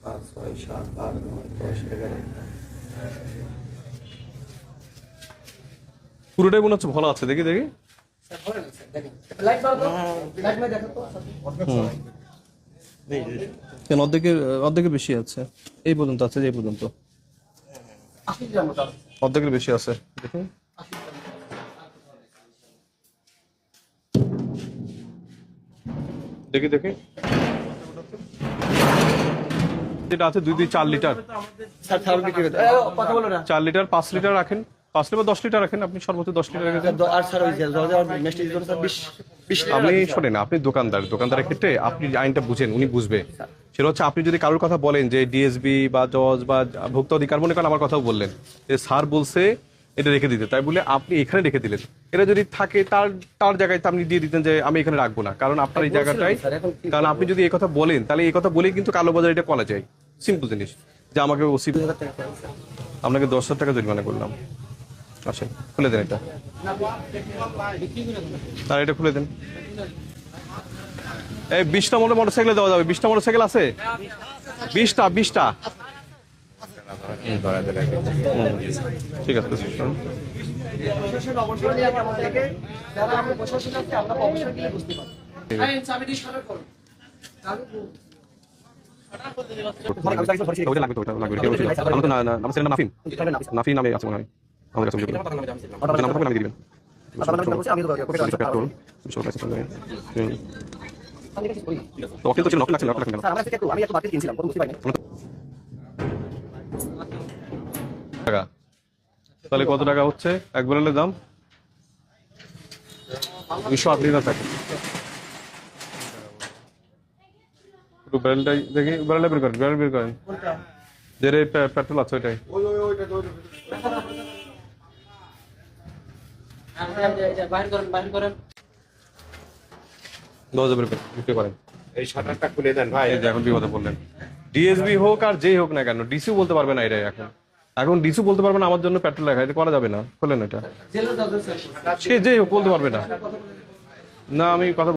5 6 7 8 9 10 11 পুরোটাই মনে হচ্ছে ভালো আছে, দেখি দেখি। কেন অর্ধেকের বেশি আছে? এই পর্যন্ত আছে, এই পর্যন্ত অর্ধেকের বেশি আছে, দেখুন। দেখি দেখি যেটা আছে 2 2 4 লিটার, 4 লিটার 5 লিটার রাখেন, 5 লিটার 10 লিটার রাখেন, আপনি সর্বোচ্চ 10 লিটার রাখেন। আপনি শোনেন, আপনি দোকানদারের ক্ষেত্রে আপনি আইনটা বুঝেন, উনি বুঝবে। সেটা হচ্ছে আপনি যদি কারোর কথা বলেন যে ডিএসবি বা জজ বা ভোক্তা অধিকার, মনে করেন আমার কথাও বললেন যে স্যার বলছে এটা রেখে দিতে, তাই বলে আপনি এখানে রেখে দিলেন। এটা যদি থাকে তার জায়গায় আপনি দিয়ে দিতেন যে আমি এখানে রাখবো না, কারণ আপনার এই জায়গাটাই, কারণ আপনি যদি এই কথা বলেন তাহলে এই কথা বলেই কিন্তু কালোবাজার এটা করা যায়। সিম্পল জিনিস যে আমাকে ওসি, আপনাকে 10,000 টাকা জরিমানা করলাম। আসেন খুলে দেন এটা, আর এটা খুলে দেন। এই 20টা মোটরসাইকেলে দেওয়া যাবে? 20টা মোটরসাইকেল আছে? 20টা ঠিক আছে। নাফি নামে আছে মনে হয় আমাদের কাছে, নামে দিবেন। ওকে তো ছিল, নকল লাগছে কেন? টাকা তাহলে কত টাকা হচ্ছে এক ব্যারেলের দাম? 208 লিটার থাকে। একটু ব্যারেলটাই দেখি, ব্যারেলটা বের করেন, ব্যারেল বের করেন, যে পেট্রোল আছে ওইটাই। এই শাটারটা খুলে দেন ভাই। এই যে এখন বিপদে বললেন, ডিএসবি হোক আর যেই হোক না কেন, ডিসিও বলতে পারবে না এটাই। এখন ডিসিও বলতে পারবে না আমার জন্য পেট্রোল লেখা, এটা করা যাবে না। খোলেন এটা, সে যেই হোক বলতে পারবে না। না আমি কথা